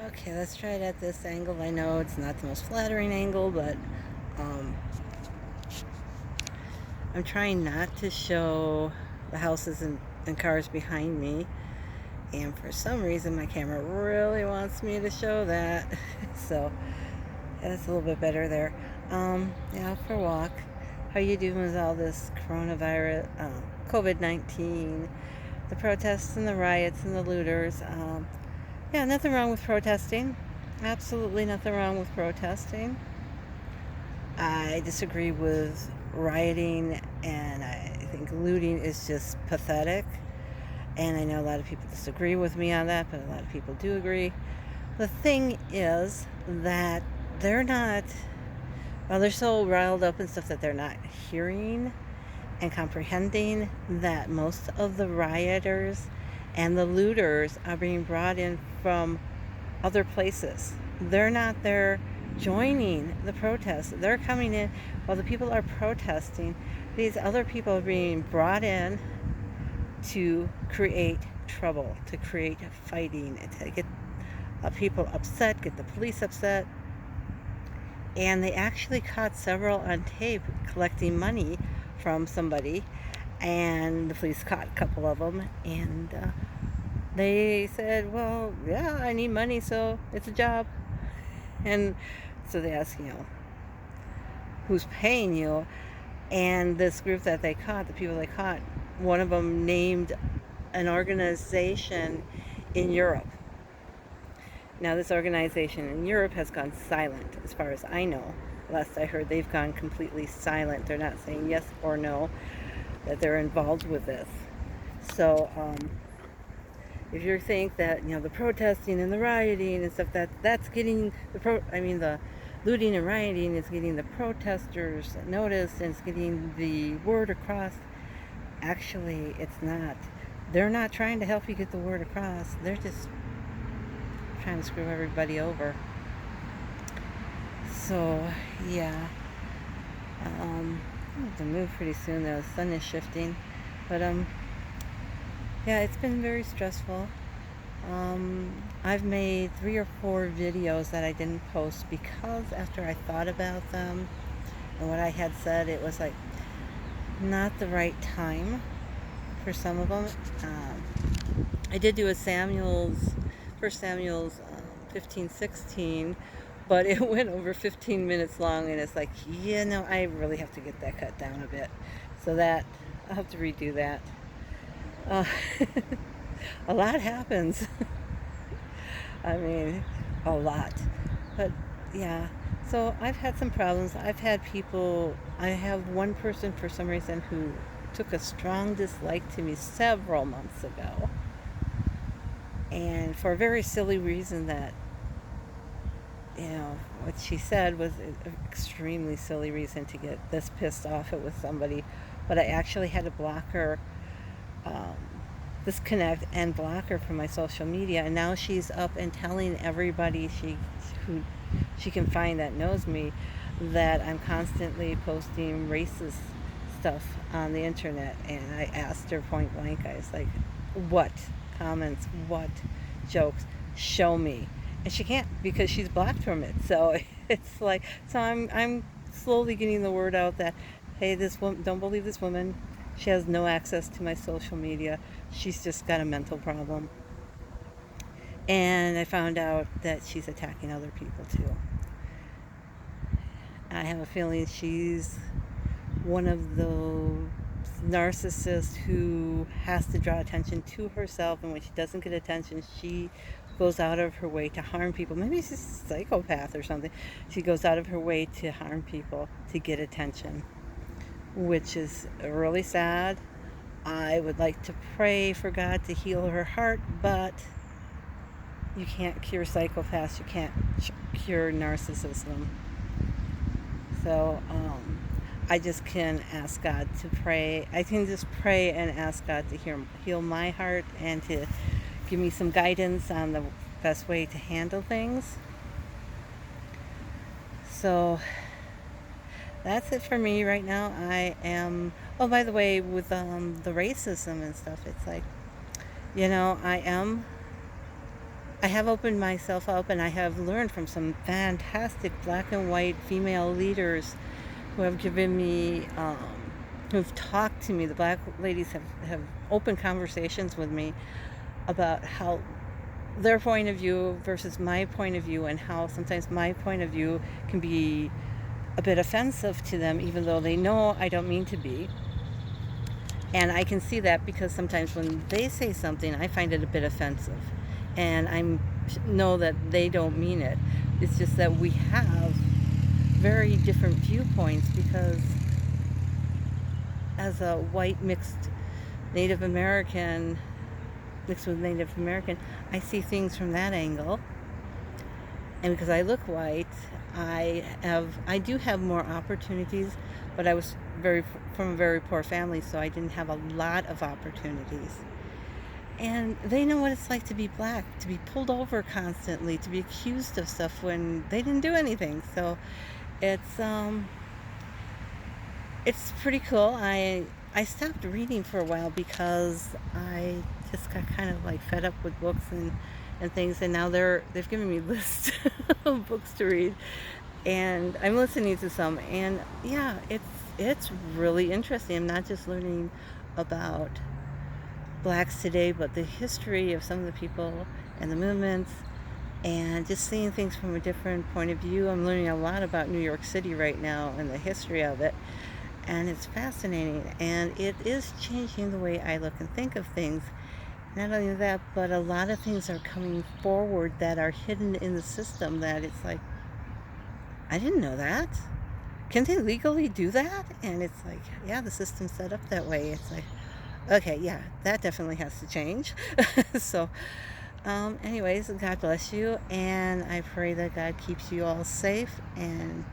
Okay, let's try it at this angle. I know it's not the most flattering angle, but um, I'm trying not to show the houses and cars behind me. And for some reason, my camera really wants me to show that. So that's a little bit better there. Yeah, for a walk. How you doing with all this coronavirus, COVID-19, the protests and the riots and the looters? Yeah, nothing wrong with protesting. Absolutely nothing wrong with protesting. I disagree with rioting, and I think looting is just pathetic. And I know a lot of people disagree with me on that, but a lot of people do agree. The thing is that they're not, well, they're so riled up and stuff that they're not hearing and comprehending that most of the rioters and the looters are being brought in from other places. They're not there joining the protest. They're coming in while the people are protesting. These other people are being brought in to create trouble, to create fighting, to get people upset, get the police upset. And they actually caught several on tape collecting money from somebody, and the police caught a couple of them, and they said, well, yeah, I need money, so it's a job. And so they asked, who's paying you? And this group that they caught, the people they caught, one of them named an organization in Europe. Now, this organization in Europe has gone silent, as far as I know. Last I heard, they've gone completely silent. They're not saying yes or no that they're involved with this. So, if you think that the protesting and the rioting and stuff that's getting the looting and rioting is getting the protesters noticed and it's getting the word across, actually it's not. They're not trying to help you get the word across. They're just trying to screw everybody over. So yeah, I have to move pretty soon. The sun is shifting, but yeah, it's been very stressful. I've made 3 or 4 videos that I didn't post because after I thought about them and what I had said, it was like not the right time for some of them. I did do a First Samuel's 15:16, but it went over 15 minutes long, and it's like, I really have to get that cut down a bit. So that I'll have to redo that. Uh, a lot happens. I mean, a lot. But yeah, so I've had some problems. I have one person for some reason who took a strong dislike to me several months ago. And for a very silly reason that, what she said was an extremely silly reason to get this pissed off with somebody. But I actually had to block her, um, disconnect and block her from my social media, and now she's up and telling everybody who she can find that knows me that I'm constantly posting racist stuff on the internet. And I asked her point blank, I was like, what comments, what jokes, show me. And she can't because she's blocked from it. So it's like, so I'm slowly getting the word out that, hey, this woman, don't believe this woman. She has no access to my social media. She's just got a mental problem. And I found out that she's attacking other people too. I have a feeling she's one of those narcissists who has to draw attention to herself, and when she doesn't get attention, she goes out of her way to harm people. Maybe she's a psychopath or something. She goes out of her way to harm people to get attention, which is really sad. I would like to pray for God to heal her heart, but you can't cure psychopaths. You can't cure narcissism. So I just can ask God to pray. I can just pray and ask God to heal my heart and to give me some guidance on the best way to handle things. So that's it for me right now. I am. Oh, by the way, with the racism and stuff, it's like, I am I have opened myself up, and I have learned from some fantastic black and white female leaders who have given me, who've talked to me. The black ladies have open conversations with me about how their point of view versus my point of view, and how sometimes my point of view can be a bit offensive to them, even though they know I don't mean to be. And I can see that because sometimes when they say something, I find it a bit offensive. And I know that they don't mean it. It's just that we have very different viewpoints, because as a white Native American, mixed with Native American, I see things from that angle. And because I look white, I do have more opportunities, but I was from a very poor family, so I didn't have a lot of opportunities. And they know what it's like to be black, to be pulled over constantly, to be accused of stuff when they didn't do anything. So it's pretty cool. I stopped reading for a while because I just got kind of like fed up with books and things, and now they've given me lists of books to read, and I'm listening to some, and yeah, it's really interesting. I'm not just learning about blacks today, but the history of some of the people and the movements, and just seeing things from a different point of view. I'm learning a lot about New York City right now and the history of it, and it's fascinating, and it is changing the way I look and think of things. Not only that, but a lot of things are coming forward that are hidden in the system, that it's like, I didn't know that. Can they legally do that? And it's like, yeah, the system's set up that way. It's like, okay, yeah, that definitely has to change. So, anyways, God bless you, and I pray that God keeps you all safe, and